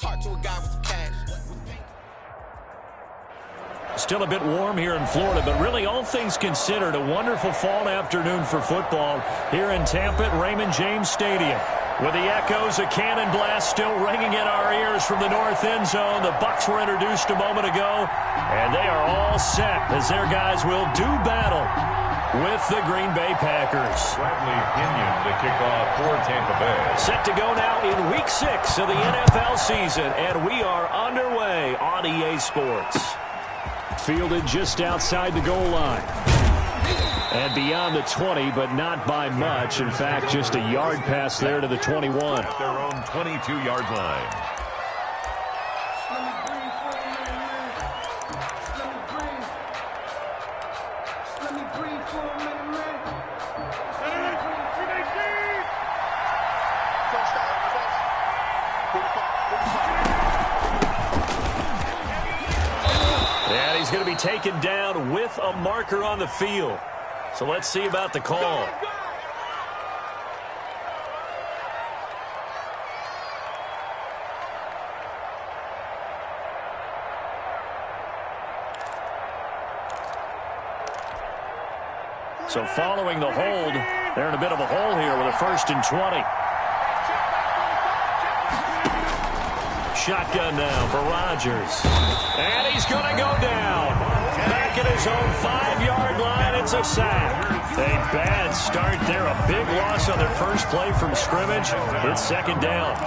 car to a guy with some cash. Still a bit warm here in Florida, but really all things considered, a wonderful fall afternoon for football here in Tampa at Raymond James Stadium. With the echoes of cannon blast still ringing in our ears from the north end zone, the Bucs were introduced a moment ago, and they are all set as their guys will do battle with the Green Bay Packers. Bradley Pinion to kick off for Tampa Bay. Set to go now in Week 6 of the NFL season, and we are underway on EA Sports. Fielded just outside the goal line. And beyond the 20, but not by much. In fact, just a yard pass there to the 21. At their own 22-yard line. And he's going to be taken down with a marker on the field. So let's see about the call. So following the hold, they're in a bit of a hole here with a 1st and 20. Shotgun now for Rodgers. And he's going to go down. Back at his own 5-yard line, it's a sack. A bad start there. A big loss on their first play from scrimmage. It's 2nd down.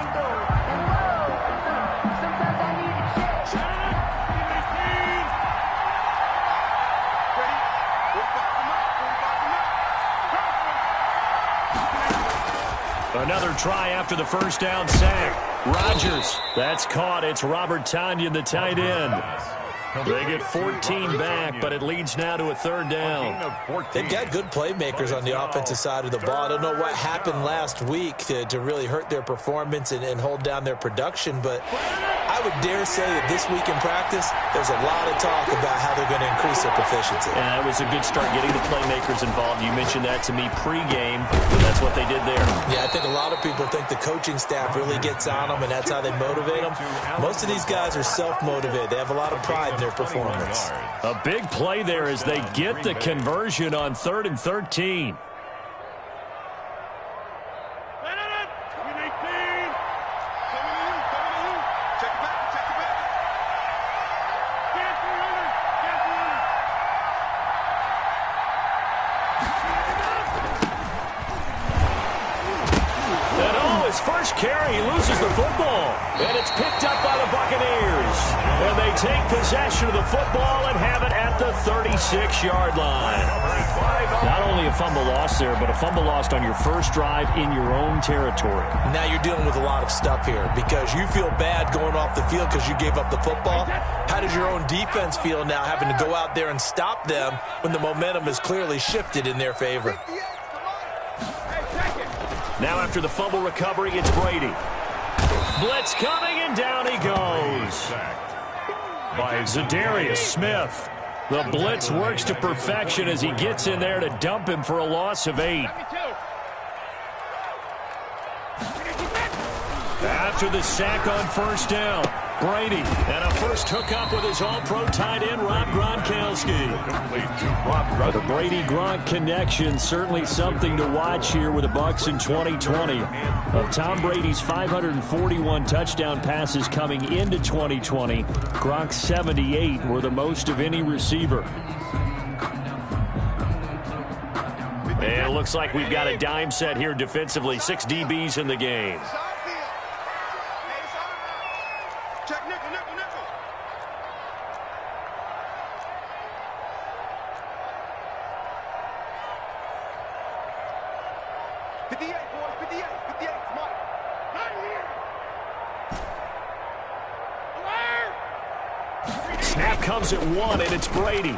Another try after the 1st down sack. Rodgers, that's caught. It's Robert Tonyan, the tight end. They get 14 back, but it leads now to a 3rd down. They've got good playmakers on the offensive side of the ball. I don't know what happened last week to really hurt their performance and hold down their production, but I would dare say that this week in practice, there's a lot of talk about how they're going to increase their proficiency. Yeah, it was a good start getting the playmakers involved. You mentioned that to me pregame, but that's what they did there. Yeah, I think a lot of people think the coaching staff really gets on them, and that's how they motivate them. Most of these guys are self-motivated. They have a lot of pride in their performance. A big play there as they get the conversion on 3rd and 13. First carry, he loses the football, and it's picked up by the Buccaneers. And they take possession of the football and have it at the 36-yard line. Not only a fumble loss there, but a fumble lost on your first drive in your own territory. Now you're dealing with a lot of stuff here because you feel bad going off the field because you gave up the football. How does your own defense feel now having to go out there and stop them when the momentum is clearly shifted in their favor? Now after the fumble recovery, it's Brady. Blitz coming, and down he goes. By Zadarius Smith. The blitz works to perfection as he gets in there to dump him for a loss of 8. After the sack on 1st down, Brady, and a first hookup with his all-pro tight end, Rob Gronkowski. The Brady-Gronk connection, certainly something to watch here with the Bucs in 2020. Of Tom Brady's 541 touchdown passes coming into 2020, Gronk's 78 were the most of any receiver. And it looks like we've got a dime set here defensively. 6 DBs in the game. Snap comes at 1, and it's Brady.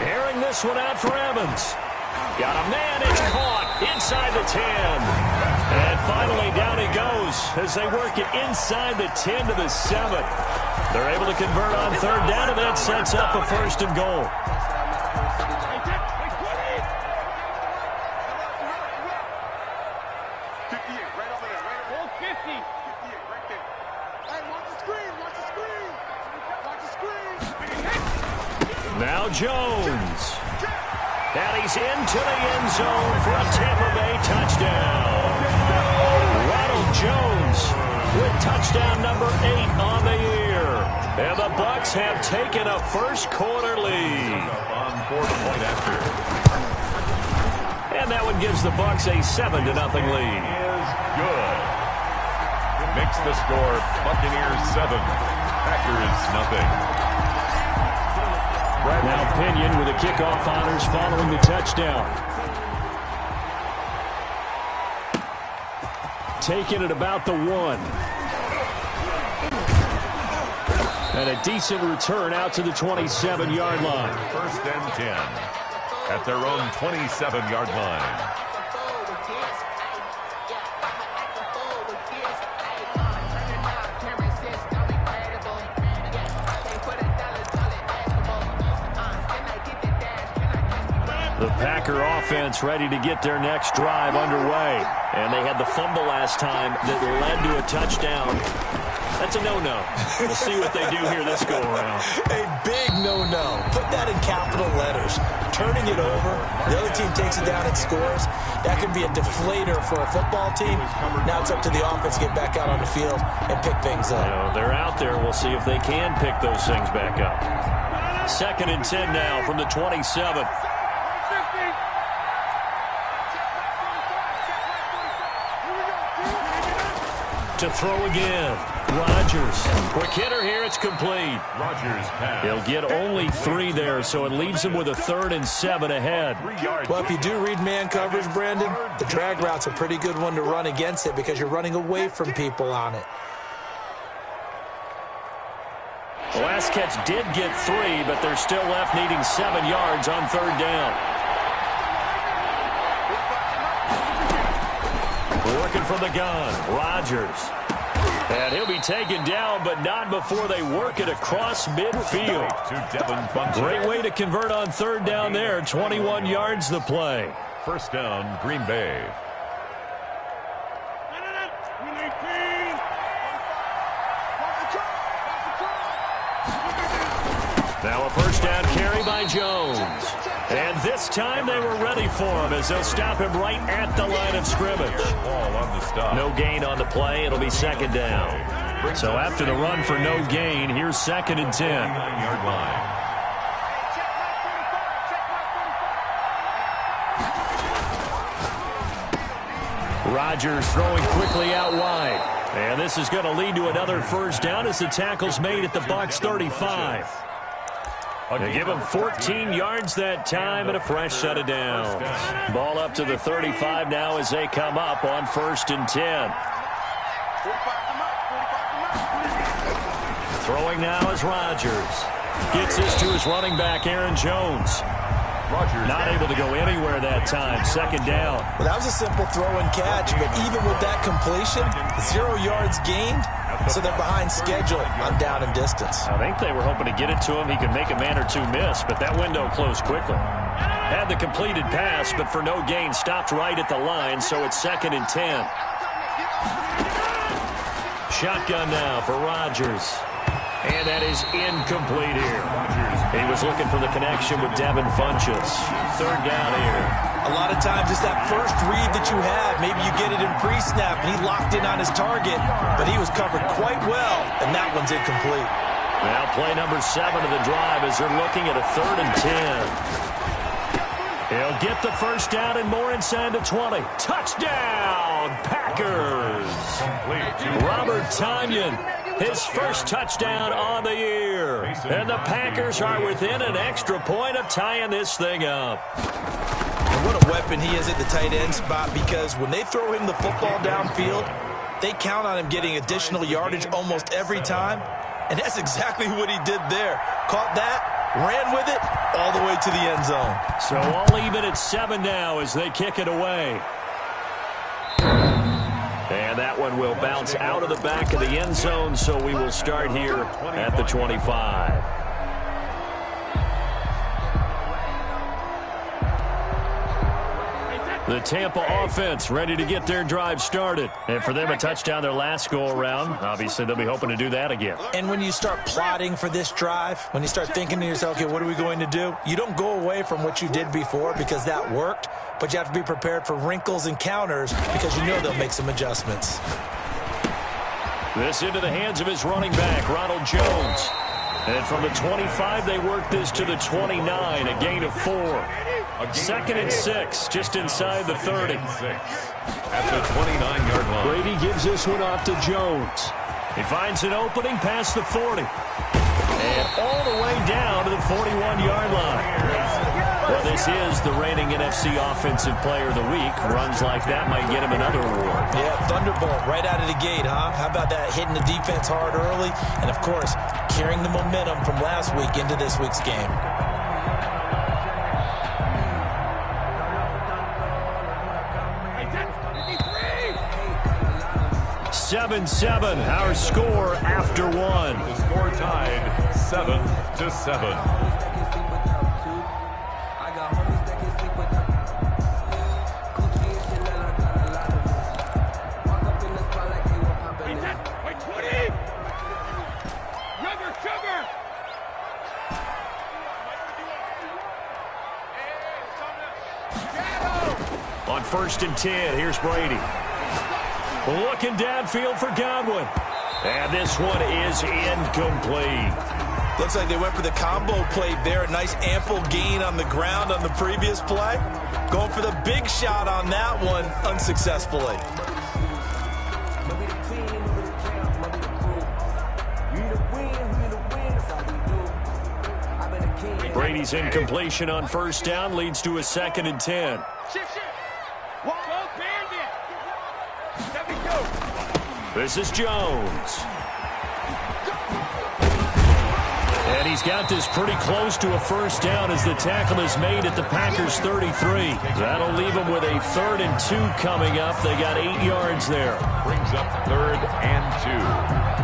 Airing this one out for Evans. Got a man, it's caught inside the 10. And finally down he goes as they work it inside the 10 to the 7. They're able to convert on 3rd down, and that sets up a 1st and goal. Now Jones. And he's into the end zone for a Tampa Bay touchdown. Ronald Jones with touchdown number 8 on the year. And the Bucs have taken a first quarter lead. On 4-point after. And that one gives the Bucs a 7-0 lead. Is good. Makes the score Buccaneers 7, Packers nothing. Now Pinion with the kickoff honors following the touchdown. Taking it about the 1. And a decent return out to the 27-yard line. 1st and 10 at their own 27-yard line. The Packer offense ready to get their next drive underway. And they had the fumble last time that led to a touchdown. That's a no-no. We'll see what they do here this go-around. A big no-no. Put that in capital letters. Turning it over, the other team takes it down and scores. That could be a deflator for a football team. Now it's up to the offense to get back out on the field and pick things up. They're out there. We'll see if they can pick those things back up. 2nd and 10 now from the 27. To throw again. Rodgers. Quick hitter here. It's complete. Rodgers pass. He'll get only 3 there, so it leaves him with a 3rd and 7 ahead. Well, if you do read man coverage, Brandon, the drag route's a pretty good one to run against it because you're running away from people on it. The last catch did get 3, but they're still left needing 7 yards on 3rd down. Working from the gun, Rodgers. And he'll be taken down, but not before they work it across midfield. Great way to convert on 3rd down there. 21 yards the play. 1st down, Green Bay. Now a 1st down carry by Jones. And this time they were ready for him as they'll stop him right at the line of scrimmage. Ball on the stop. No gain on the play. It'll be 2nd down. So after the run for no gain, here's 2nd and 10. 9-yard line. Rodgers throwing quickly out wide. And this is going to lead to another 1st down as the tackle's made at the Bucs 35. They give him 14 yards that time and a fresh set of downs. Ball up to the 35 now as they come up on 1st and 10. Throwing now is Rodgers. Gets this to his running back, Aaron Jones. Rodgers not able to go anywhere that time. 2nd down. Well, that was a simple throw and catch, but even with that completion, 0 yards gained. So they're behind schedule on down and distance. I think they were hoping to get it to him. He could make a man or 2 miss, but that window closed quickly. Had the completed pass, but for no gain, stopped right at the line, so it's 2nd and 10. Shotgun now for Rodgers. And that is incomplete here. He was looking for the connection with Devin Funchess. 3rd down here. A lot of times it's that first read that you have. Maybe you get it in pre-snap, and he locked in on his target, but he was covered quite well, and that one's incomplete. Now play number 7 of the drive as they're looking at a 3rd and 10. He'll get the 1st down and more inside the 20. Touchdown, Packers! Robert Tonyan, his 1st touchdown on the year. And the Packers are within an extra point of tying this thing up. What a weapon he is at the tight end spot, because when they throw him the football downfield, they count on him getting additional yardage almost every time. And that's exactly what he did there. Caught that, ran with it, all the way to the end zone. So all even at 7 now as they kick it away. And that one will bounce out of the back of the end zone, so we will start here at the 25. The Tampa offense ready to get their drive started. And for them, a touchdown their last go-around. Obviously, they'll be hoping to do that again. And when you start plotting for this drive, when you start thinking to yourself, okay, what are we going to do? You don't go away from what you did before because that worked, but you have to be prepared for wrinkles and counters because you know they'll make some adjustments. This into the hands of his running back, Ronald Jones. And from the 25, they work this to the 29, a gain of 4. 2nd and 6, just inside the 30. At the 29-yard line. Brady gives this one off to Jones. He finds an opening past the 40. And all the way down to the 41-yard line. Well, this is the reigning NFC Offensive Player of the Week. Runs like that might get him another award. Yeah, thunderbolt right out of the gate, huh? How about that, hitting the defense hard early? And, of course, carrying the momentum from last week into this week's game. 7-7, our score after one. The score tied 7-7. On 1st and 10, here's Brady. Looking downfield for Godwin. And this one is incomplete. Looks like they went for the combo play there. A nice ample gain on the ground on the previous play. Going for the big shot on that one unsuccessfully. Brady's incompletion on 1st down leads to a 2nd and 10. This is Jones. And he's got this pretty close to a 1st down as the tackle is made at the Packers' 33. That'll leave them with a 3rd and 2 coming up. They got 8 yards there. Brings up 3rd and 2.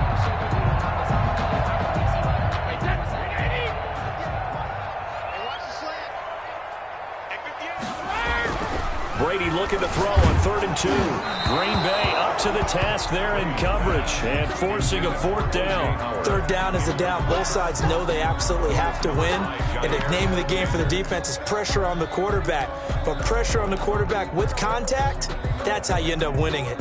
Brady looking to throw on 3rd and 2. Green Bay up to the task there in coverage and forcing a 4th down. 3rd down is a down. Both sides know they absolutely have to win. And the name of the game for the defense is pressure on the quarterback. But pressure on the quarterback with contact, that's how you end up winning it.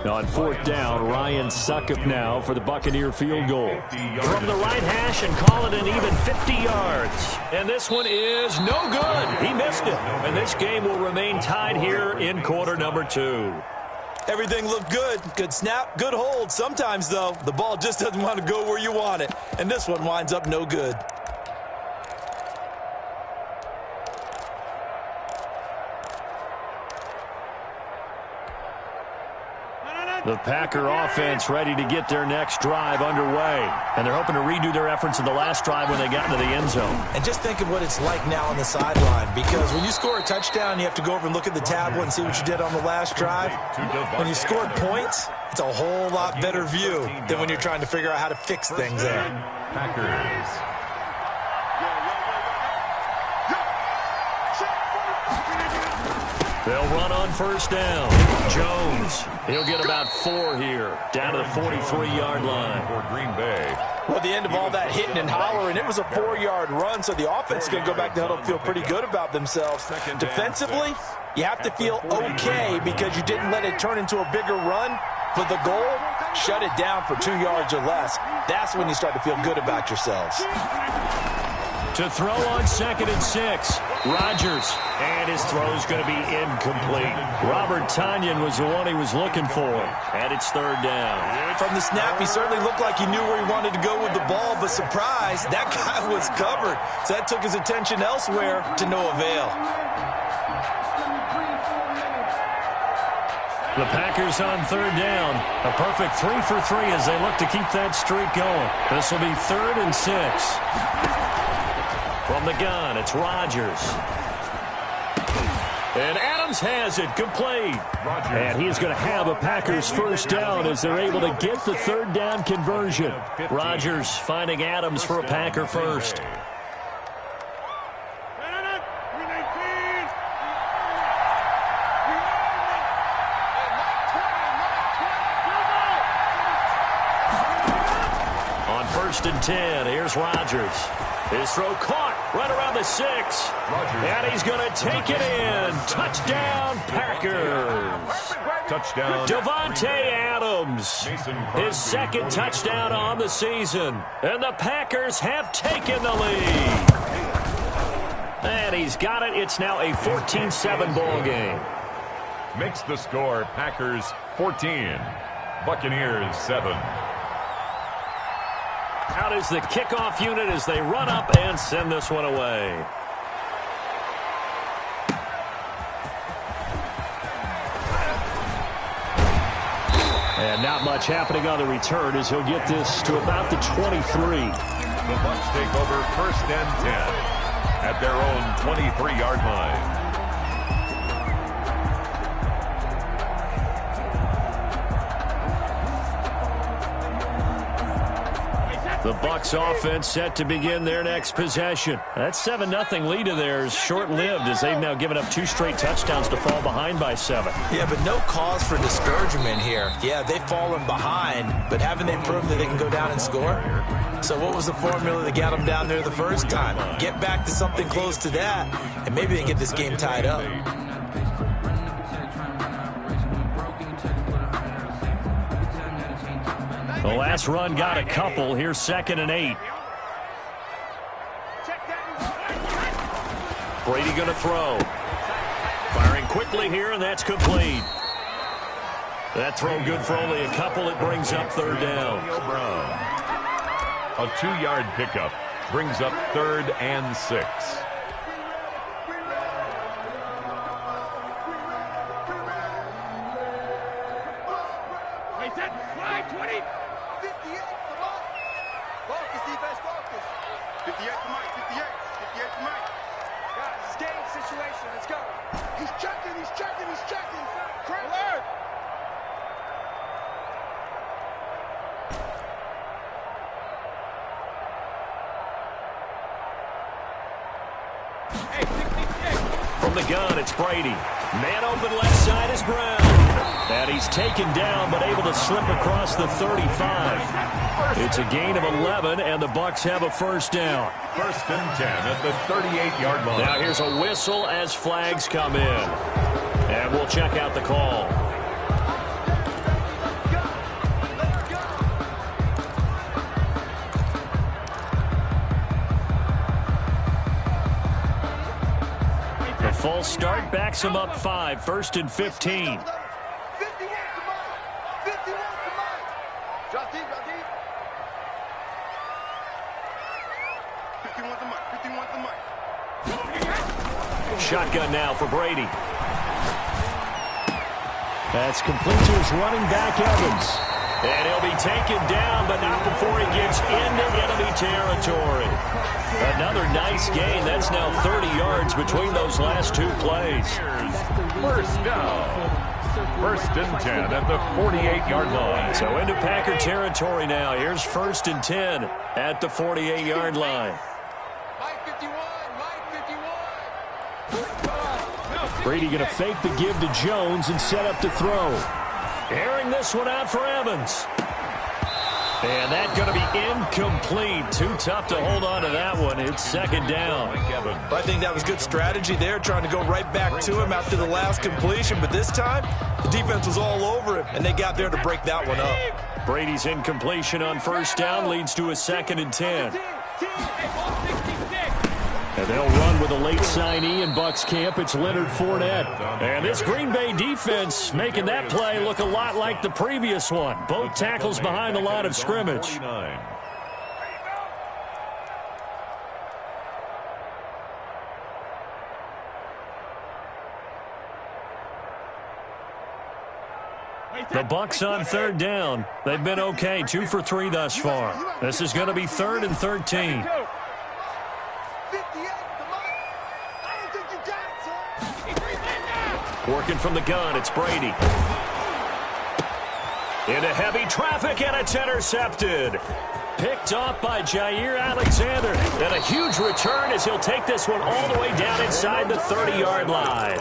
On 4th down, Ryan Succop now for the Buccaneer field goal. From the right hash and call it an even 50 yards. And this one is no good. He missed it. And this game will remain tied here in quarter number 2. Everything looked good. Good snap, good hold. Sometimes, though, the ball just doesn't want to go where you want it. And this one winds up no good. The Packer offense ready to get their next drive underway. And they're hoping to redo their efforts in the last drive when they got into the end zone. And just think of what it's like now on the sideline. Because when you score a touchdown, you have to go over and look at the tablet and see what you did on the last drive. When you scored points, it's a whole lot better view than when you're trying to figure out how to fix things there. Packers. They'll run on 1st down. Jones, he'll get about 4 here, down to the 43-yard line. For Green Bay. Well, at the end of all that hitting and hollering, it was a 4-yard run, so the offense is going to go back to huddle and feel pretty good about themselves. Defensively, you have to feel okay because you didn't let it turn into a bigger run. For the goal, shut it down for 2 yards or less. That's when you start to feel good about yourselves. To throw on 2nd and 6, Rodgers, and his throw's going to be incomplete. Robert Tonyan was the one he was looking for, and it's 3rd down. From the snap, he certainly looked like he knew where he wanted to go with the ball, but surprise, that guy was covered. So that took his attention elsewhere to no avail. The Packers on 3rd down. A perfect 3 for 3 as they look to keep that streak going. This will be 3rd and 6. From the gun, it's Rodgers. And Adams has it complete. And he's going to have a Packers first down as they're able to get the third down conversion. Rodgers finding Adams for a Packer first. On 1st and 10, here's Rodgers. His throw caught right around the 6. And he's going to take it in. Touchdown, Packers. Touchdown. Davante Adams. His second touchdown on the season. And the Packers have taken the lead. And he's got it. It's now a 14-7 ball game. Makes the score Packers 14. Buccaneers 7. Out is the kickoff unit as they run up and send this one away. And not much happening on the return as he'll get this to about the 23. The Bucs take over 1st and 10 at their own 23-yard line. The Bucs offense set to begin their next possession. That 7-0 lead of theirs short-lived as they've now given up 2 straight touchdowns to fall behind by 7. Yeah, but no cause for discouragement here. Yeah, they've fallen behind, but haven't they proven that they can go down and score? So what was the formula that got them down there the first time? Get back to something close to that, and maybe they get this game tied up. The last run got a couple. Here's 2nd and 8. Brady going to throw. Firing quickly here, and that's complete. That throw good for only a couple. It brings up 3rd down. A 2-yard pickup brings up 3rd and 6. From the gun, it's Brady. Man open left side is Brown. And he's taken down, but able to slip across the 35. It's a gain of 11, and the Bucs have a first down. 1st and 10 at the 38-yard line. Now here's a whistle as flags come in. And we'll check out the call. Full start backs him up 5. 1st and 15. Shotgun now for Brady. That's complete to his running back, Evans. And he'll be taken down, but not before he gets into enemy territory. Another nice gain. That's now 30 yards between those last 2 plays. First down. 1st and 10 at the 48-yard line. So into Packer territory now. Here's 1st and 10 at the 48-yard line. Brady going to fake the give to Jones and set up to throw. Airing this one out for Evans. And that's going to be incomplete. Too tough to hold on to that one. It's 2nd down. I think that was good strategy there, trying to go right back to him after the last completion. But this time, the defense was all over him, and they got there to break that one up. Brady's incompletion on 1st down leads to a 2nd and 10. And they'll run with a late signee in Bucs camp. It's Leonard Fournette. And this Green Bay defense making that play look a lot like the previous one. Both tackles behind the line of scrimmage. The Bucs on 3rd down. They've been okay, 2 for 3 thus far. This is going to be 3rd and 13. Working from the gun, it's Brady. Into heavy traffic, and it's intercepted. Picked off by Jair Alexander. And a huge return as he'll take this one all the way down inside the 30-yard line.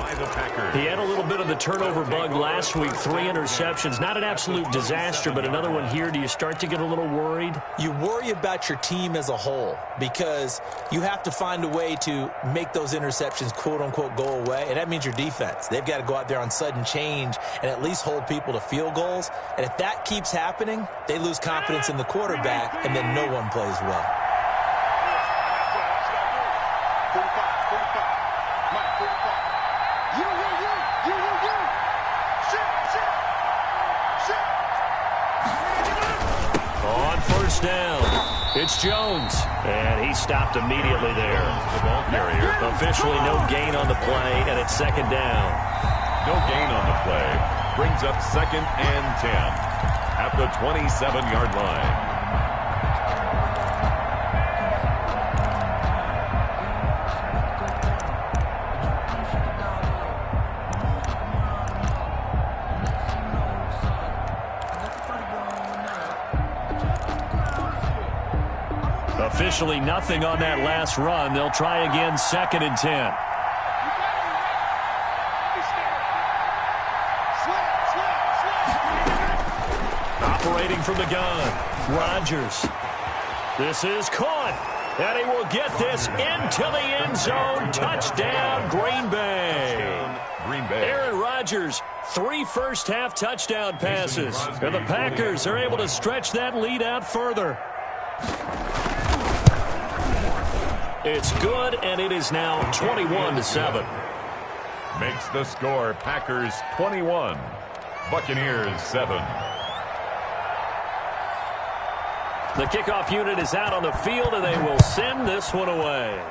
He had a little bit of the turnover bug last week. 3 interceptions. Not an absolute disaster, but another one here. Do you start to get a little worried? You worry about your team as a whole because you have to find a way to make those interceptions, quote-unquote, go away. And that means your defense. They've got to go out there on sudden change and at least hold people to field goals. And if that keeps happening, they lose confidence in the quarterback, and then no one plays well. On first down, it's Jones, and he stopped immediately there. The ball carrier. Officially no gain on the play, and it's second down. No gain on the play. Brings up 2nd and 10 at the 27-yard line. Officially nothing on that last run. They'll try again, 2nd and 10. Operating from the gun, Rodgers. This is caught, and he will get this into the end zone. Touchdown, Green Bay. Green Bay. Aaron Rodgers, 3 first-half touchdown passes. And the Packers are able to stretch that lead out further. It's good, and it is now 21-7. Makes the score Packers 21, Buccaneers 7. The kickoff unit is out on the field, and they will send this one away.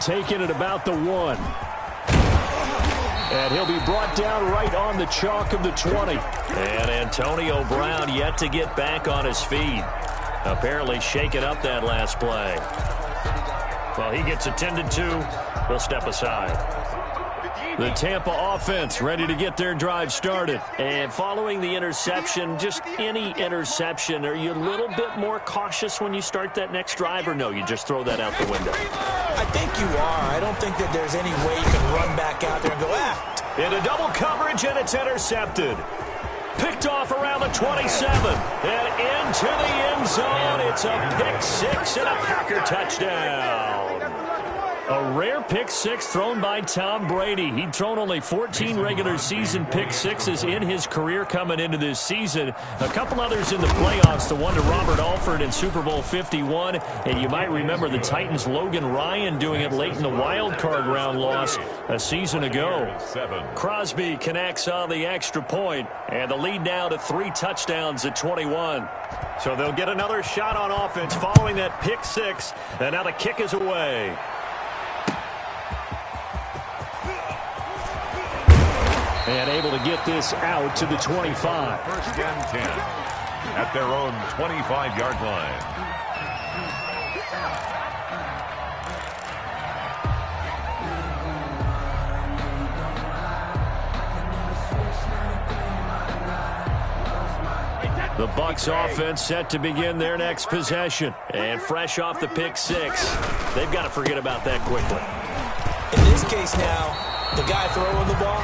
Taking it about the 1. And he'll be brought down right on the chalk of the 20. And Antonio Brown yet to get back on his feet. Apparently shaking up that last play. Well, he gets attended to. He'll step aside. The Tampa offense ready to get their drive started. And following the interception, just any interception, are you a little bit more cautious when you start that next drive, or no, you just throw that out the window? I think you are. I don't think that there's any way you can run back out there and go, Into double coverage, and it's intercepted. Picked off around the 27. And into the end zone. It's a pick 6 and a Packer touchdown. A rare pick 6 thrown by Tom Brady. He'd thrown only 14 regular season pick 6s in his career coming into this season. A couple others in the playoffs, the one to Robert Alford in Super Bowl 51. And you might remember the Titans' Logan Ryan doing it late in the wild card round loss a season ago. Crosby connects on the extra point, and the lead now to 3 touchdowns at 21. So they'll get another shot on offense following that pick 6, and now the kick is away. And able to get this out to the 25. 1st and 10 at their own 25-yard line. The Bucs offense set to begin their next possession. And fresh off the pick 6, they've got to forget about that quickly. In this case now, the guy throwing the ball,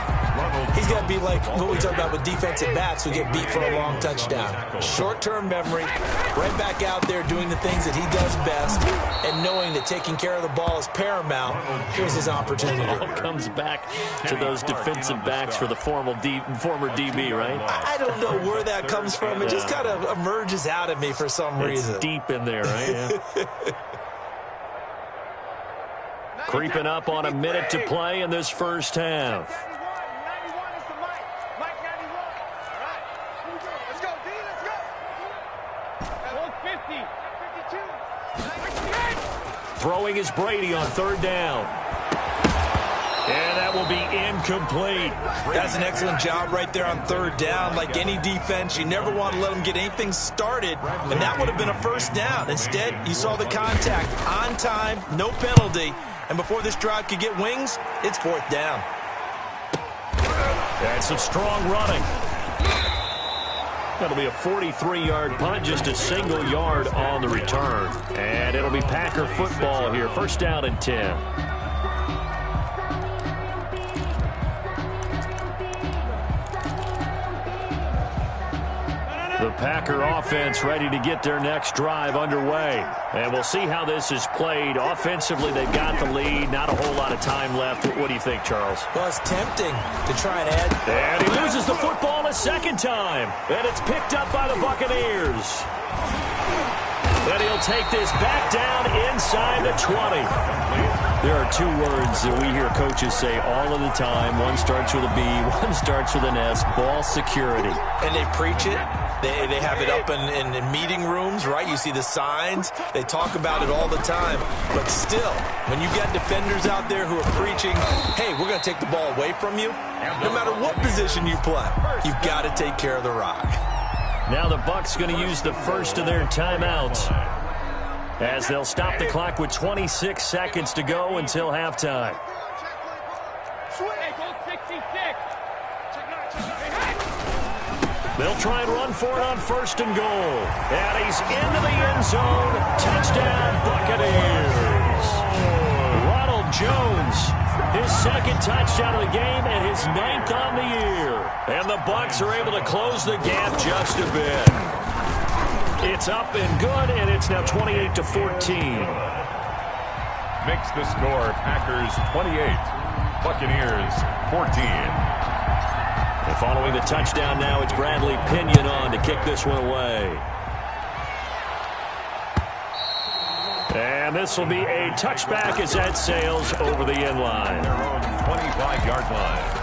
he's got to be like what we talk about with defensive backs who get beat for a long touchdown. Short-term memory, right back out there doing the things that he does best, and knowing that taking care of the ball is paramount. Here's his opportunity. It all comes back to those defensive backs for the former DB, right? I don't know where that comes from. It just kind of emerges out of me for some reason. It's deep in there, right? Yeah. Creeping up on a minute to play in this first half. Throwing is Brady on 3rd down. And that will be incomplete. That's an excellent job right there on 3rd down. Like any defense, you never want to let them get anything started, and that would have been a first down. Instead, you saw the contact on time, no penalty, And before this drive could get wings, it's 4th down. And some strong running. That'll be a 43-yard punt, just a single yard on the return. And it'll be Packer football here, 1st down and 10. The Packer offense ready to get their next drive underway. And we'll see how this is played. Offensively, they've got the lead. Not a whole lot of time left. What do you think, Charles? Well, it's tempting to try and add. And he loses the football a second time. And it's picked up by the Buccaneers. And he'll take this back down inside the 20. There are 2 words that we hear coaches say all of the time. One starts with a B, one starts with an S, ball security. And they preach it. They have it up in meeting rooms, right? You see the signs. They talk about it all the time. But still, when you got defenders out there who are preaching, hey, we're going to take the ball away from you, no matter what position you play, you've got to take care of the rock. Now the Bucs going to use the first of their timeouts as they'll stop the clock with 26 seconds to go until halftime. They'll try and run for it on 1st and goal. And he's into the end zone. Touchdown, Buccaneers. Ronald Jones, his 2nd touchdown of the game and his 9th on the year. And the Bucs are able to close the gap just a bit. It's up and good, and it's now 28-14. Makes the score Packers 28, Buccaneers 14. And following the touchdown now, it's Bradley Pinion on to kick this one away. And this will be a touchback as that sails over the end line. Their own 25-yard line.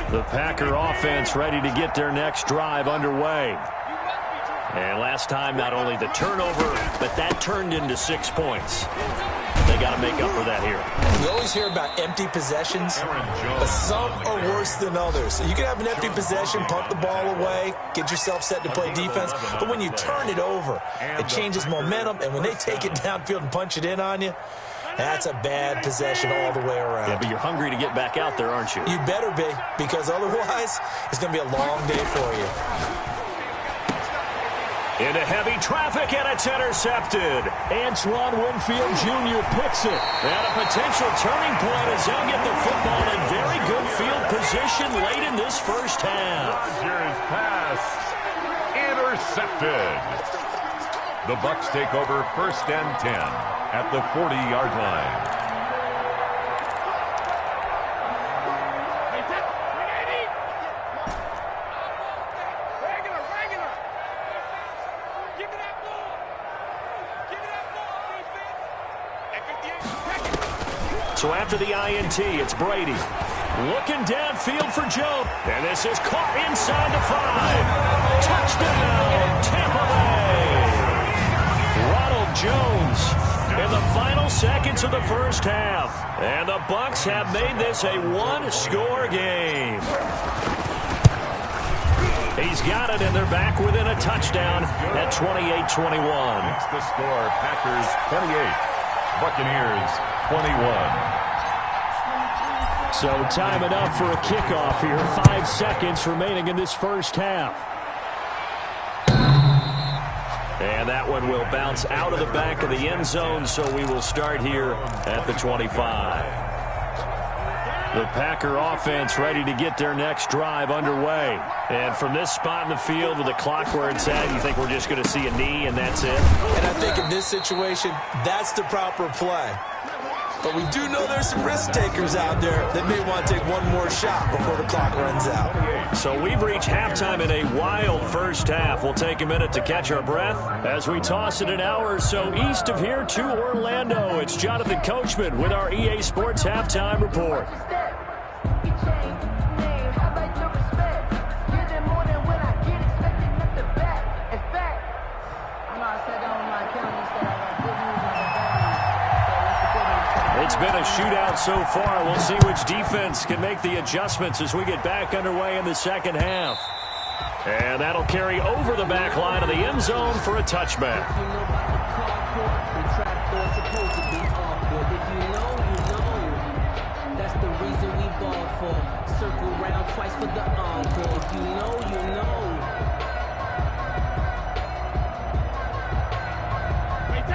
The Packer offense ready to get their next drive underway. And last time, not only the turnover, but that turned into 6 points. They got to make up for that here. You always hear about empty possessions, but some are worse than others. You can have an empty possession, punt the ball away, get yourself set to play defense, but when you turn it over, it changes momentum, and when they take it downfield and punch it in on you, that's a bad possession all the way around. Yeah, but you're hungry to get back out there, aren't you? You better be, because otherwise, it's going to be a long day for you. Into heavy traffic, and it's intercepted. Antoine Winfield Jr. picks it. And a potential turning point as they'll get the football in very good field position late in this first half. Rodgers pass intercepted. The Bucs take over 1st and 10 at the 40-yard line. So after the INT, it's Brady. Looking downfield for Joe. And this is caught inside the 5. Touchdown, Tampa Bay. Ronald Jones in the final seconds of the first half. And the Bucs have made this a 1-score game. He's got it, and they're back within a touchdown at 28-21. It's the score, Packers 28, Buccaneers 21. So time enough for a kickoff here. 5 seconds remaining in this first half. And that one will bounce out of the back of the end zone, so we will start here at the 25. The Packer offense ready to get their next drive underway. And from this spot in the field with the clock where it's at, you think we're just going to see a knee and that's it? And I think in this situation, that's the proper play. But we do know there's some risk takers out there that may want to take one more shot before the clock runs out. So we've reached halftime in a wild first half. We'll take a minute to catch our breath as we toss it an hour or so east of here to Orlando. It's Jonathan Coachman with our EA Sports Halftime Report. It's been a shootout so far. We'll see which defense can make the adjustments as we get back underway in the second half. And that'll carry over the back line of the end zone for a touchback. That's the reason we ball for. Circle round twice for the encore. If you know, you know.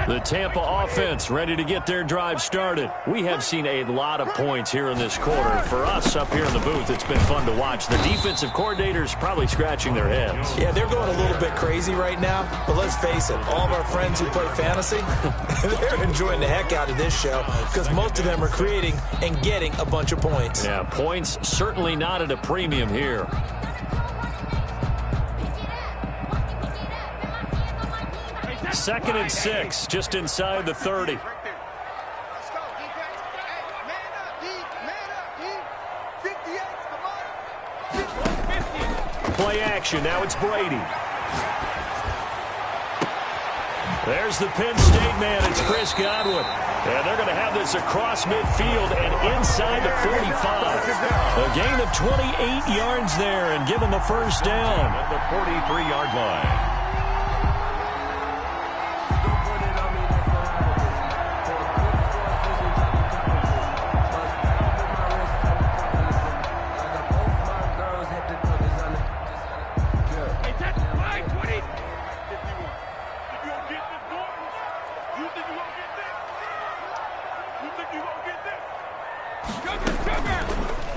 The Tampa offense ready to get their drive started. We have seen a lot of points here in this quarter. For us up here in the booth, it's been fun to watch. The defensive coordinators probably scratching their heads. Yeah, they're going a little bit crazy right now. But let's face it, all of our friends who play fantasy, they're enjoying the heck out of this show because most of them are creating and getting a bunch of points. Yeah, points certainly not at a premium here. Second and 6, just inside the 30. Play action, now it's Brady. There's the Penn State man, it's Chris Godwin. And they're going to have this across midfield and inside the 45. A gain of 28 yards there and give them the first down. At the 43-yard line.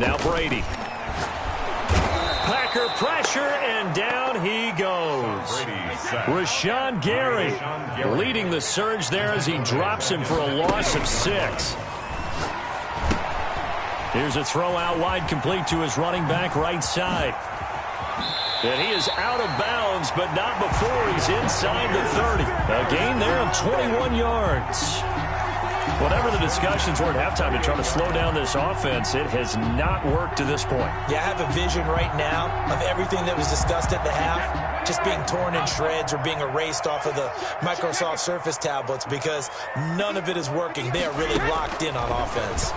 Now Brady. Packer pressure, and down he goes. Rashawn Gary leading the surge there as he drops him for a loss of 6. Here's a throw out wide, complete to his running back right side. And he is out of bounds, but not before he's inside the 30. A gain there of 21 yards. Whatever the discussions were at halftime to try to slow down this offense, it has not worked to this point. Yeah, I have a vision right now of everything that was discussed at the half just being torn in shreds or being erased off of the Microsoft Surface tablets because none of it is working. They are really locked in on offense.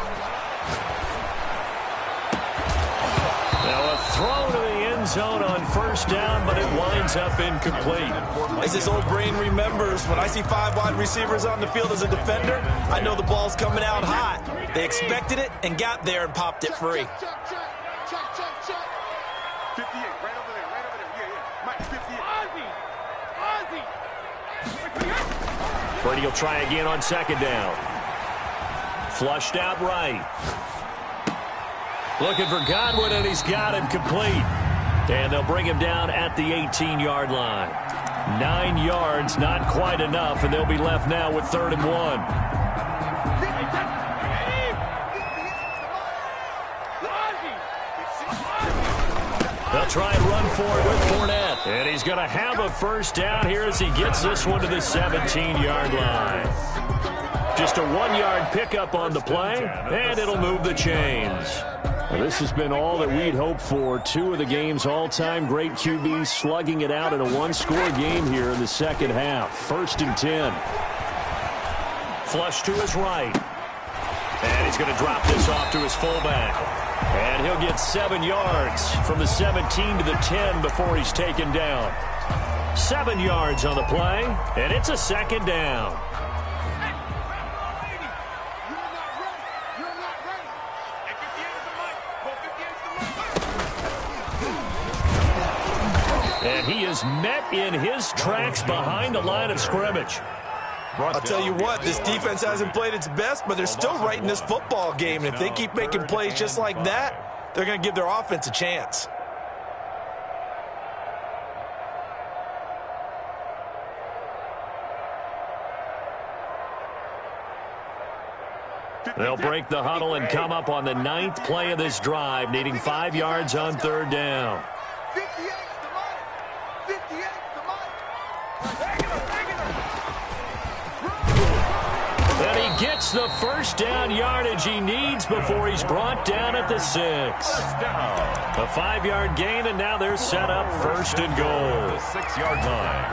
Now a throw to the end zone on first down, but it winds up incomplete. As this old brain remembers, when I see 5 wide receivers on the field as a defender, I know the ball's coming out hot. They expected it and got there and popped it free. 58, right over there, right over there. Yeah. Mike, 58. Brady will try again on second down. Flushed out right. Looking for Godwin, and he's got him complete. And they'll bring him down at the 18-yard line. 9 yards, not quite enough, and they'll be left now with 3rd and 1. They'll try and run for it with Fournette. And he's going to have a first down here as he gets this one to the 17-yard line. Just a 1-yard pickup on the play, and it'll move the chains. Well, this has been all that we'd hoped for. 2 of the game's all-time great QBs slugging it out in a one-score game here in the second half. 1st and 10. Flush to his right. And he's going to drop this off to his fullback. And he'll get 7 yards from the 17 to the 10 before he's taken down. 7 yards on the play, and it's a 2nd down. And he is met in his tracks behind the line of scrimmage. I'll tell you what, this defense hasn't played its best, but they're still right in this football game. And if they keep making plays just like that, they're going to give their offense a chance. They'll break the huddle and come up on the 9th play of this drive, needing 5 yards on 3rd down. 58. And he gets the first down yardage he needs before he's brought down at the 6. A 5-yard gain, and now they're set up 1st and goal. The 6-yard line.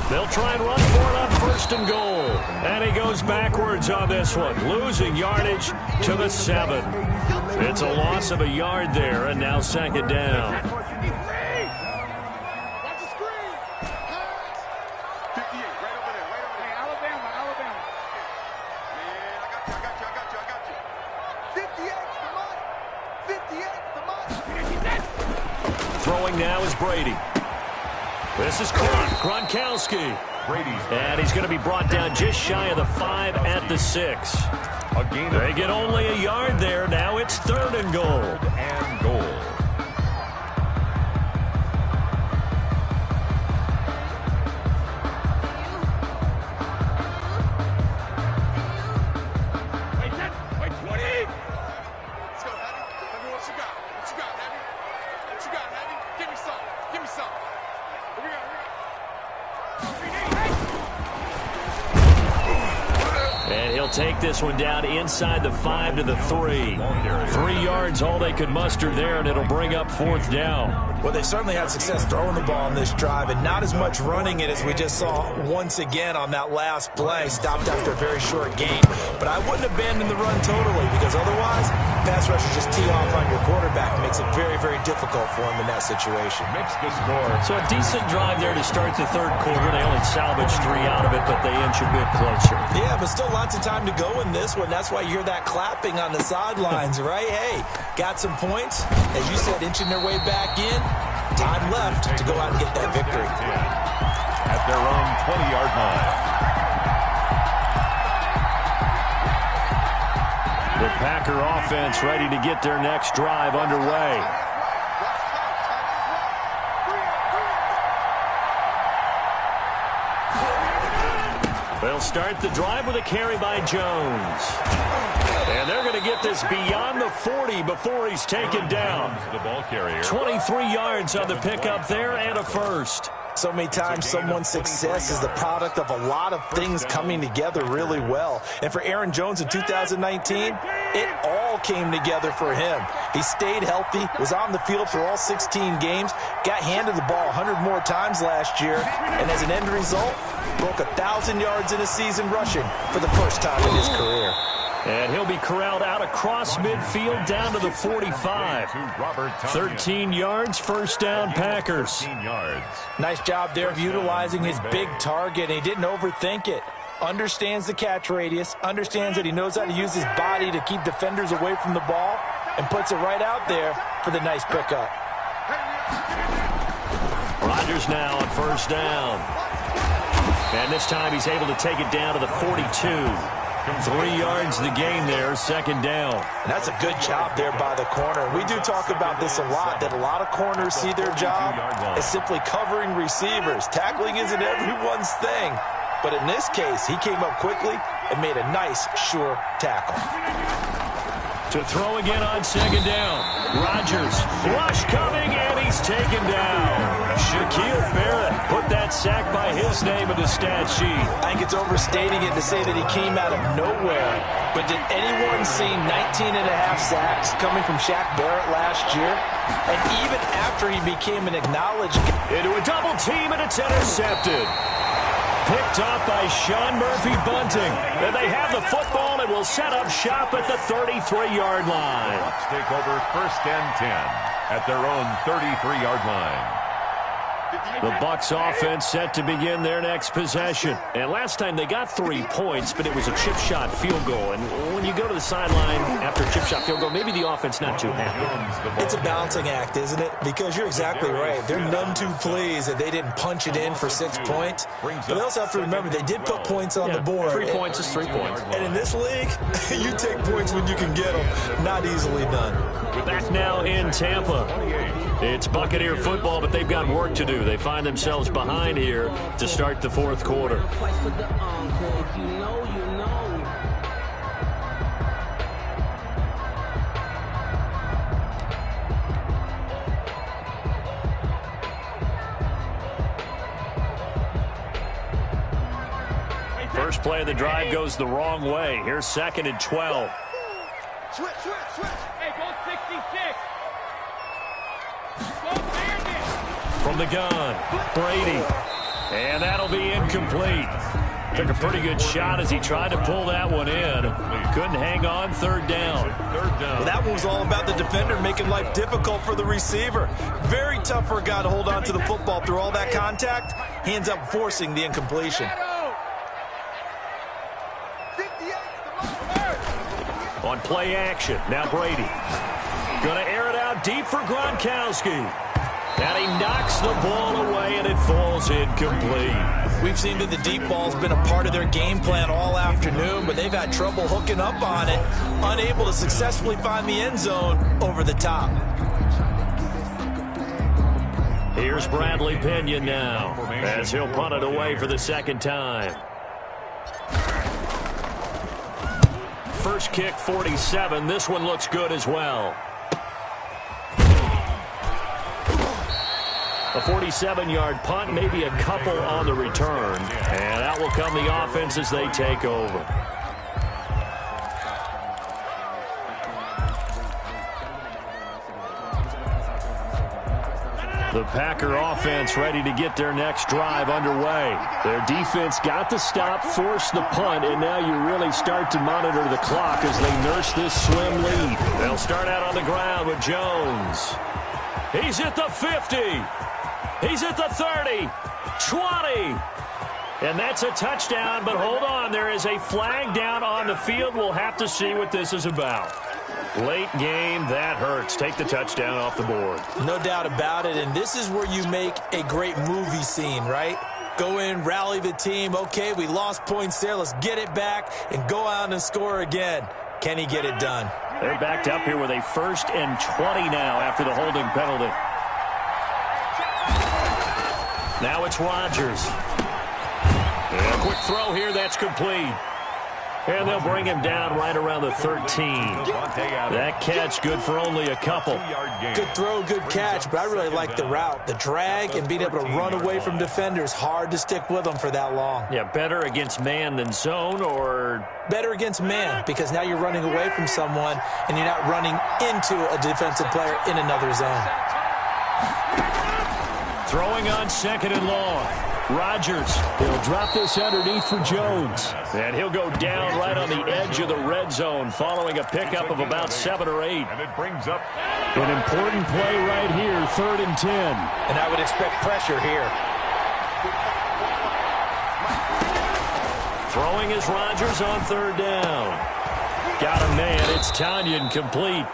They'll try and run for it on 1st and goal. And he goes backwards on this one, losing yardage to the 7. It's a loss of a yard there, and now 2nd down. 58, come on. Throwing now is Brady. This is Gronkowski. And he's going to be brought down just shy of the 5 at the 6. They get only a yard there. Now it's 3rd and goal. And goal. Wait, 20. Let's go, Heavy. Let me know what you got. What you got, Heavy? What you got, Heavy? Give me some. Give me some. Here we go. And he'll take this one down inside the 5 to the 3. 3 yards, all they could muster there, and it'll bring up 4th down. Well, they certainly had success throwing the ball on this drive, and not as much running it as we just saw once again on that last play. Stopped after a very short gain. But I wouldn't abandon the run totally, because otherwise, pass rushers just tee off on your quarterback. It makes it very, very difficult for him in that situation. Makes the score. So a decent drive there to start the 3rd quarter. They only salvaged 3 out of it, but they inch a bit closer. Yeah, but still lots of time to go in this one. That's why you hear that clapping on the sidelines, right? Hey, got some points. As you said, inching their way back in. Time left to go out and get that victory. At their own 20-yard line. The Packer offense ready to get their next drive underway. They'll start the drive with a carry by Jones. And they're going to get this beyond the 40 before he's taken down. The ball carrier. 23 yards on the pickup there and a first. So many times someone's success is the product of a lot of things coming together really well. And for Aaron Jones in 2019, it all came together for him. He stayed healthy, was on the field for all 16 games, got handed the ball 100 more times last year, and as an end result, broke 1,000 yards in a season rushing for the first time in his career. And he'll be corralled out across midfield down to the 45. 13 yards, 1st down, Packers. Nice job there of utilizing his big target. He didn't overthink it. Understands the catch radius, understands that he knows how to use his body to keep defenders away from the ball, and puts it right out there for the nice pickup. Rodgers now on 1st down. And this time he's able to take it down to the 42. 3 yards the gain there, 2nd down. And that's a good job there by the corner. We do talk about this a lot, that a lot of corners see their job as simply covering receivers. Tackling isn't everyone's thing. But in this case, he came up quickly and made a nice, sure tackle. To throw again on 2nd down. Rodgers, rush coming, and he's taken down. Shaquille Barrett put that sack by his name in the stat sheet. I think it's overstating it to say that he came out of nowhere. But did anyone see 19 and a half sacks coming from Shaq Barrett last year? And even after he became an acknowledged... Into a double team, and it's intercepted. Picked up by Sean Murphy-Bunting. And they have the football and will set up shop at the 33-yard line. Bucs take over 1st and 10 at their own 33-yard line. The Bucs offense set to begin their next possession. And last time they got 3 points, but it was a chip shot field goal. And when you go to the sideline after a chip shot field goal, maybe the offense not too happy. It's a balancing act, isn't it? Because you're exactly right. They're none too pleased that they didn't punch it in for 6 points. But they also have to remember they did put points on the board. 3 points is 3 points. And in this league, you take points when you can get them. Not easily done. Back now in Tampa. It's Buccaneer football, but they've got work to do. They find themselves behind here to start the 4th quarter. First play of the drive goes the wrong way. Here's 2nd and 12. Switch. Hey, go 66. From the gun. Brady. And that'll be incomplete. Took a pretty good shot as he tried to pull that one in. Couldn't hang on. Third down. Well, that one was all about the defender making life difficult for the receiver. Very tough for a guy to hold on to the football through all that contact. He ends up forcing the incompletion. On play action, now Brady. Going to air it out deep for Gronkowski. And he knocks the ball away, and it falls incomplete. We've seen that the deep ball's been a part of their game plan all afternoon, but they've had trouble hooking up on it, unable to successfully find the end zone over the top. Here's Bradley Pinion now, as he'll punt it away for the second time. First kick, 47. This one looks good as well. A 47-yard punt, maybe a couple on the return. And out will come the offense as they take over. The Packer offense ready to get their next drive underway. Their defense got the stop, forced the punt, and now you really start to monitor the clock as they nurse this swim lead. They'll start out on the ground with Jones. He's at the 50. He's at the 30, 20, and that's a touchdown, but hold on, there is a flag down on the field. We'll have to see what this is about. Late game, that hurts. Take the touchdown off the board. No doubt about it, and this is where you make a great movie scene, right? Go in, rally the team. Okay, we lost points there. Let's get it back and go out and score again. Can he get it done? They're backed up here with a 1st and 20 now after the holding penalty. Now it's Rodgers. And a quick throw here, that's complete. And they'll bring him down right around the 13. That catch good for only a couple. Good throw, good catch, but I really like the route. The drag and being able to run away from defenders. Hard to stick with them for that long. Yeah, better against man than zone, or? Better against man, because now you're running away from someone and you're not running into a defensive player in another zone. Throwing on 2nd and long. Rodgers, he'll drop this underneath for Jones. And he'll go down right on the edge of the red zone following a pickup of about 7 or 8. And it brings up an important play right here, 3rd and 10. And I would expect pressure here. Throwing is Rodgers on 3rd down. Got a man, it's Tanyan complete.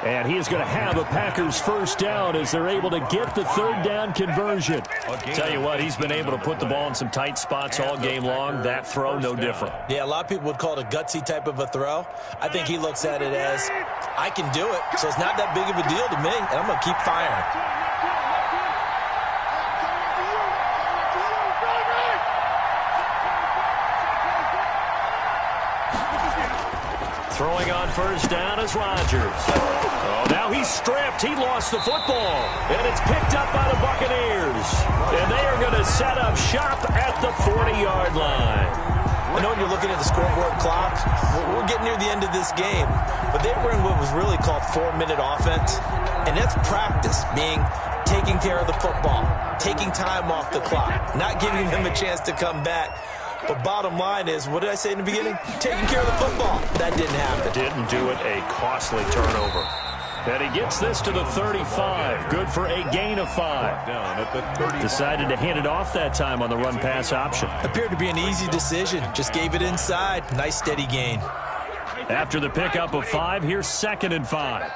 And he is going to have a Packers first down as they're able to get the 3rd down conversion. Tell you what, he's been able to put the ball in some tight spots all game long. That throw, no different. Yeah, a lot of people would call it a gutsy type of a throw. I think he looks at it as, I can do it, so it's not that big of a deal to me, and I'm going to keep firing. Throwing on first down is Rodgers. Oh, now he's stripped. He lost the football. And it's picked up by the Buccaneers. And they are going to set up shop at the 40-yard line. I know when you're looking at the scoreboard clock, we're getting near the end of this game. But they were in what was really called 4-minute offense. And that's practice, being taking care of the football, taking time off the clock, not giving them a chance to come back. But bottom line is, what did I say in the beginning? Taking care of the football. That didn't happen. Didn't do it. A costly turnover. And he gets this to the 35. Good for a gain of 5. Decided to hand it off that time on the run-pass option. Appeared to be an easy decision. Just gave it inside. Nice steady gain. After the pickup of 5, here's 2nd and 5.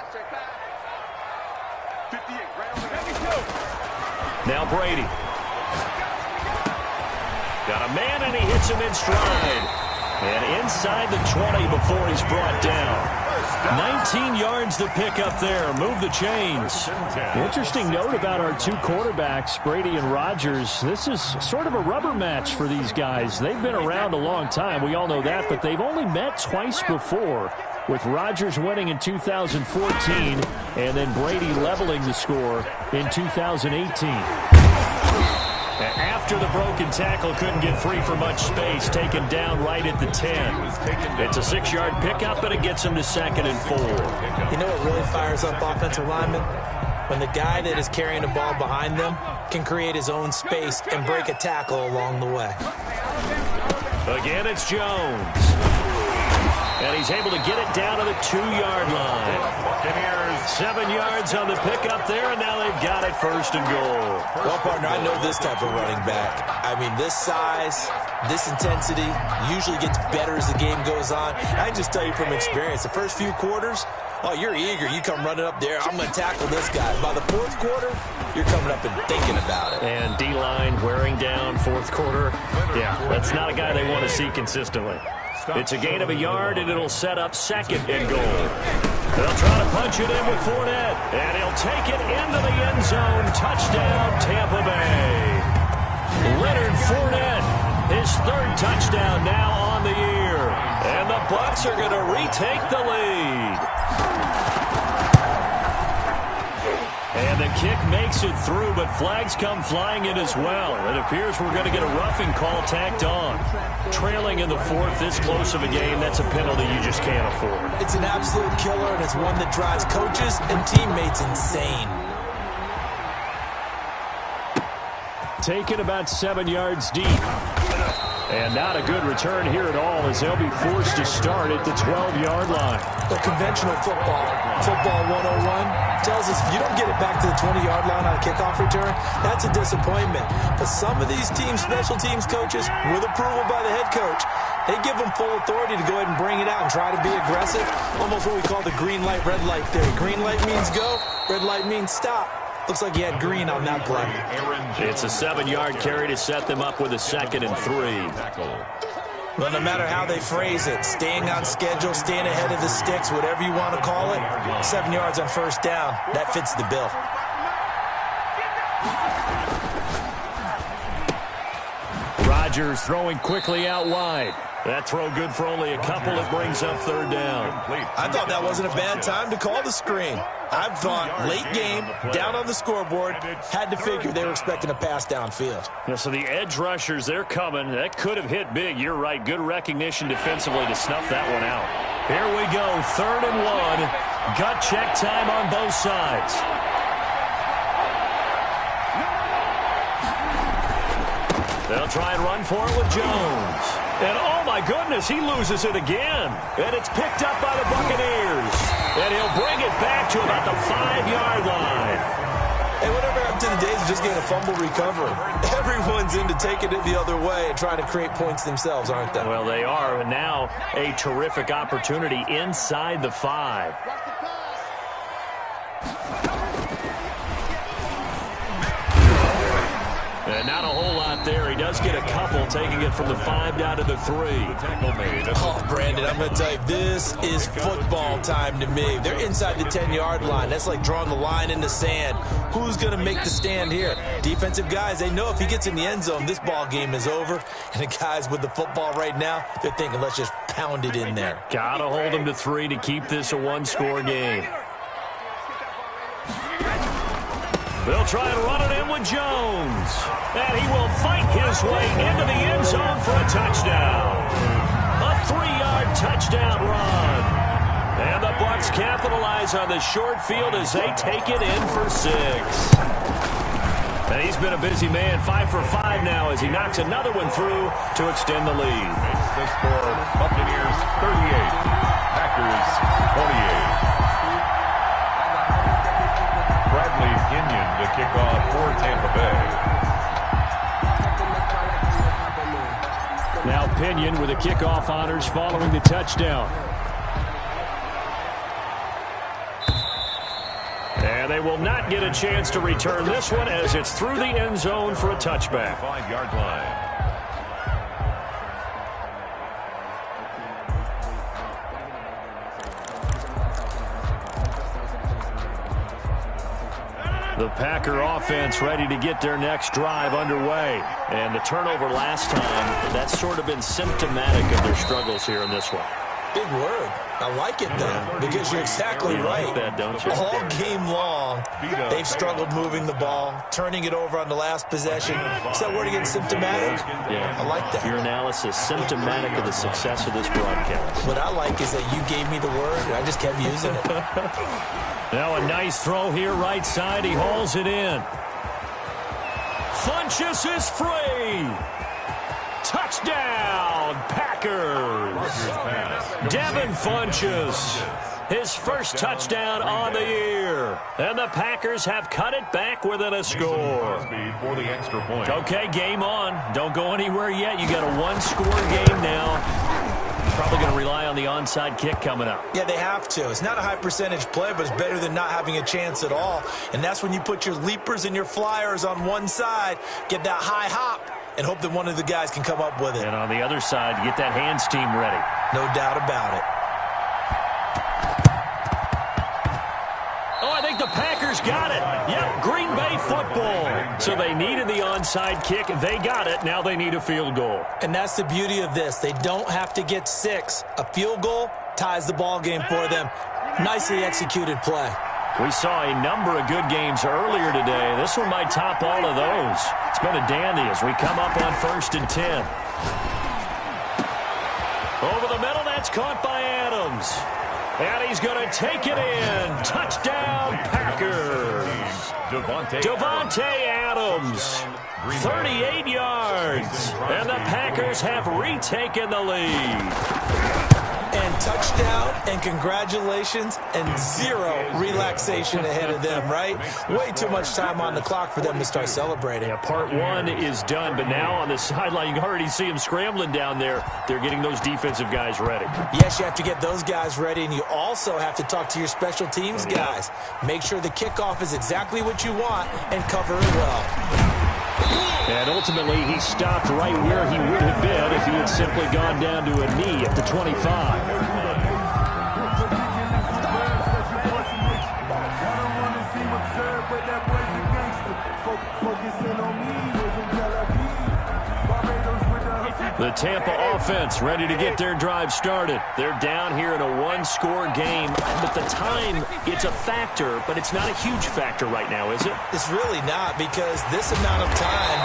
Now Brady. Got a man, and he hits him in stride. And inside the 20 before he's brought down. 19 yards to pick up there. Move the chains. Interesting note about our two quarterbacks, Brady and Rodgers. This is sort of a rubber match for these guys. They've been around a long time. We all know that, but they've only met twice before, with Rodgers winning in 2014 and then Brady leveling the score in 2018. After the broken tackle, couldn't get free for much space, taken down right at the 10. It's a 6-yard pickup, and it gets him to 2nd and 4. You know what really fires up offensive linemen? when the guy that is carrying the ball behind them can create his own space and break a tackle along the way. Again, it's Jones. And he's able to get it down to the 2-yard line. 7 yards on the pickup there, and now they've got it 1st and goal. Well, partner, I know this type of running back. I mean, this size, this intensity usually gets better as the game goes on. I can just tell you from experience, the first few quarters, oh, you're eager. You come running up there, I'm going to tackle this guy. By the 4th quarter, you're coming up and thinking about it. And D-line wearing down 4th quarter. Yeah, that's not a guy they want to see consistently. It's a gain of a yard, and it'll set up 2nd and goal. They'll try to punch it in with Fournette, and he'll take it into the end zone. Touchdown, Tampa Bay. Leonard Fournette, his 3rd touchdown now on the year. And the Bucs are going to retake the lead. And the kick makes it through, but flags come flying in as well. It appears we're going to get a roughing call tacked on. Trailing in the 4th, this close of a game, that's a penalty you just can't afford. It's an absolute killer, and it's one that drives coaches and teammates insane. Taken about 7 yards deep. And not a good return here at all, as they'll be forced to start at the 12-yard line. The conventional football 101, tells us if you don't get it back to the 20-yard line on a kickoff return, that's a disappointment. But some of these teams, special teams coaches, with approval by the head coach, they give them full authority to go ahead and bring it out and try to be aggressive. Almost what we call the green light, red light theory. Green light means go, red light means stop. Looks like he had green on that play. It's a 7-yard carry to set them up with a 2nd and 3. Well, no matter how they phrase it, staying on schedule, staying ahead of the sticks, whatever you want to call it, 7 yards on 1st down, that fits the bill. Rodgers throwing quickly out wide. That throw good for only a couple. It brings up 3rd down. I thought that wasn't a bad time to call the screen. I've thought late game, down on the scoreboard, had to figure they were expecting a pass downfield. Yeah, so the edge rushers, they're coming. That could have hit big. You're right. Good recognition defensively to snuff that one out. Here we go. 3rd and 1. Gut check time on both sides. They'll try and run for it with Jones. And, oh, my goodness, he loses it again. And it's picked up by the Buccaneers. And he'll bring it back to about the 5-yard line. Hey, whatever happened to the days of just getting a fumble recovery? Everyone's into taking it the other way and trying to create points themselves, aren't they? Well, they are. And now a terrific opportunity inside the 5. And not a whole lot there. He does get a couple, taking it from the 5 down to the 3. Oh, Brandon, I'm going to tell you, this is football time to me. They're inside the 10-yard line. That's like drawing the line in the sand. Who's going to make the stand here? Defensive guys, they know if he gets in the end zone, this ball game is over. And the guys with the football right now, they're thinking, let's just pound it in there. Got to hold him to 3 to keep this a 1-score game. They'll try and run it in with Jones. And he will fight his way into the end zone for a touchdown. A 3-yard touchdown run. And the Bucs capitalize on the short field as they take it in for 6. And he's been a busy man, 5 for 5 now as he knocks another one through to extend the lead. It's the score, Buccaneers 38, Packers 28. Bradley Kenyon to kick off for Tampa Bay. Now Pinion with the kickoff honors following the touchdown. And they will not get a chance to return this one as it's through the end zone for a touchback. 5-yard line. The Packer offense ready to get their next drive underway. And the turnover last time, that's sort of been symptomatic of their struggles here in this one. Big word. I like it, though, because you're exactly right. Like that, don't you? All game long, they've struggled moving the ball, turning it over on the last possession. Is that word again, symptomatic? Yeah. I like that. Your analysis, symptomatic of the success of this broadcast. What I like is that you gave me the word, and I just kept using it. Now a nice throw here, right side. He hauls it in. Funchess is free. Touchdown, Packers. Devin Funchess, his first touchdown on the year. And the Packers have cut it back within a score. For the extra point. Okay, game on. Don't go anywhere yet. You got a one-score game now. Probably going to rely on the onside kick coming up. Yeah, they have to. It's not a high percentage play, but it's better than not having a chance at all. And that's when you put your leapers and your flyers on one side, get that high hop, and hope that one of the guys can come up with it. And on the other side, get that hands team ready. No doubt about it. Oh, I think the Packers got it. Yep, Green Bay football. So they needed the onside kick. They got it. Now they need a field goal. And that's the beauty of this. They don't have to get 6. A field goal ties the ball game for them. Nicely executed play. We saw a number of good games earlier today. This one might top all of those. It's been a dandy as we come up on 1st and 10. Over the middle, that's caught by Adams. And he's going to take it in. Touchdown, Packers. Devontae Adams, 38 yards. And the Packers have retaken the lead. And touchdown, and congratulations, and 0 relaxation ahead of them, right? Way too much time on the clock for them to start celebrating. Yeah, part 1 is done, but now on the sideline, you can already see them scrambling down there. They're getting those defensive guys ready. Yes, you have to get those guys ready, and you also have to talk to your special teams guys. Make sure the kickoff is exactly what you want and cover it well. And ultimately, he stopped right where he would have been if he had simply gone down to a knee at the 25. The Tampa offense ready to get their drive started. They're down here in a one-score game, but the time, it's a factor, but it's not a huge factor right now, is it? It's really not, because this amount of time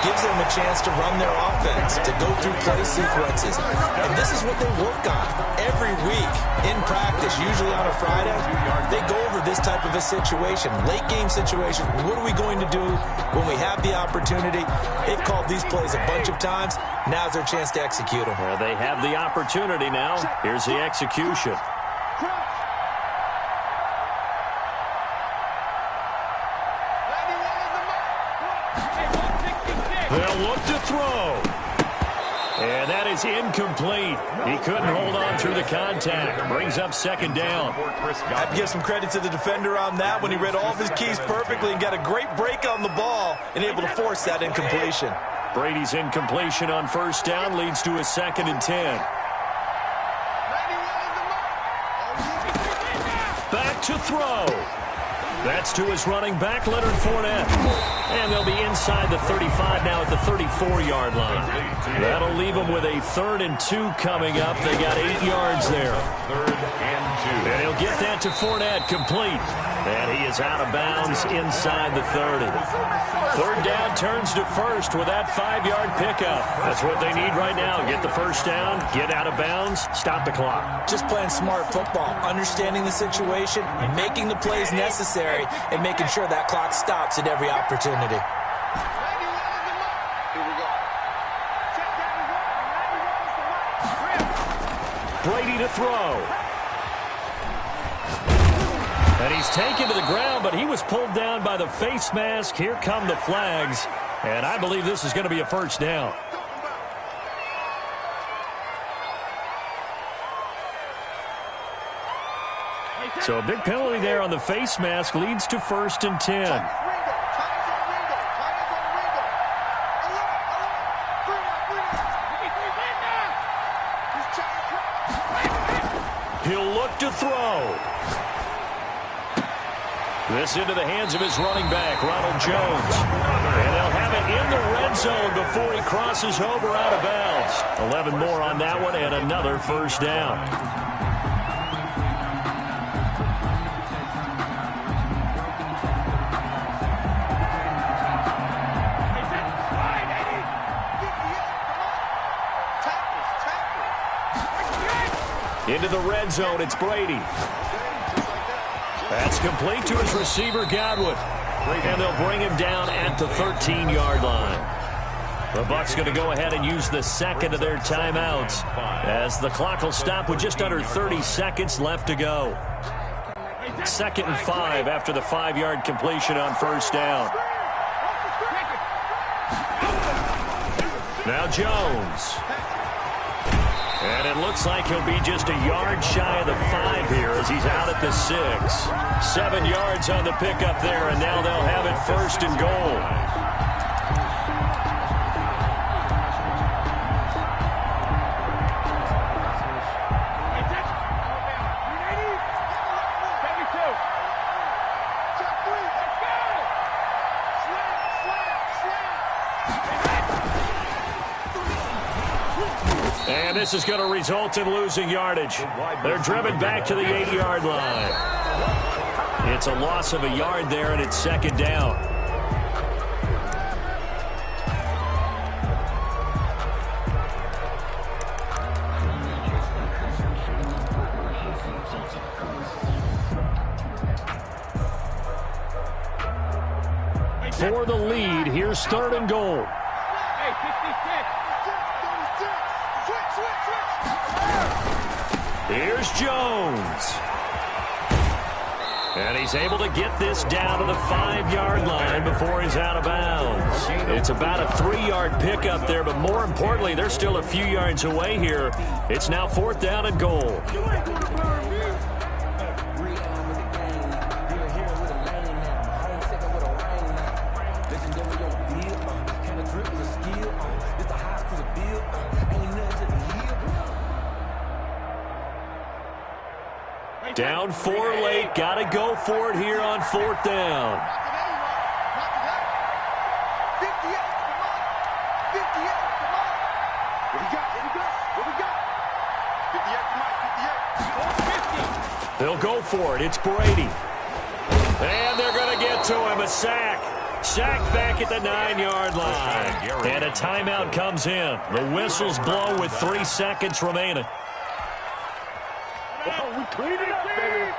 gives them a chance to run their offense, to go through play sequences. And this is what they work on every week in practice, usually on a Friday. They go over this type of a situation, late game situation. What are we going to do when we have the opportunity? They've called these plays a bunch of times. Now's their chance to execute them. Well, they have the opportunity now. Here's the execution. They'll look to throw. And that is incomplete. He couldn't hold on through the contact. Brings up 2nd down. I have to give some credit to the defender on that when he read all of his keys perfectly and got a great break on the ball and able to force that incompletion. Brady's incompletion on 1st down leads to a 2nd and 10. Back to throw. That's to his running back, Leonard Fournette. And they'll be inside the 35 now at the 34-yard line. That'll leave them with a 3rd and 2 coming up. They got 8 yards there. 3rd and 2. And he'll get that to Fournette, complete. And he is out of bounds inside the 30. 3rd down turns to 1st with that 5-yard pickup. That's what they need right now. Get the 1st down, get out of bounds, stop the clock. Just playing smart football, understanding the situation, making the plays necessary, and making sure that clock stops at every opportunity. Brady to throw. And he's taken to the ground, but he was pulled down by the face mask. Here come the flags. And I believe this is going to be a 1st down. So a big penalty there on the face mask leads to 1st and 10. He'll look to throw. This into the hands of his running back, Ronald Jones. And they'll have it in the red zone before he crosses over out of bounds. 11 more on that one and another first down. Into the red zone, it's Brady. That's complete to his receiver, Godwin. And they'll bring him down at the 13-yard line. The Bucs going to go ahead and use the second of their timeouts as the clock will stop with just under 30 seconds left to go. 2nd and 5 after the 5-yard completion on first down. Now Jones. And it looks like he'll be just a yard shy of the 5 here as he's out at the 6. 7 yards on the pickup there, and now they'll have it 1st and goal. And this is going to result in losing yardage. They're driven back to the 8-yard line. It's a loss of a yard there, and it's 2nd down. For the lead, here's 3rd and goal. Here's Jones. And he's able to get this down to the 5-yard line before he's out of bounds. It's about a 3-yard pickup there, but more importantly, they're still a few yards away here. It's now 4th down and goal. Down 4 late. Got to go for it here on 4th down. They'll go for it. It's Brady. And they're going to get to him. A sack. Sacked back at the 9-yard line. And a timeout comes in. The whistles blow with 3 seconds remaining. Oh, we cleaned it up, baby.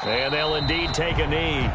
And they'll indeed take a knee.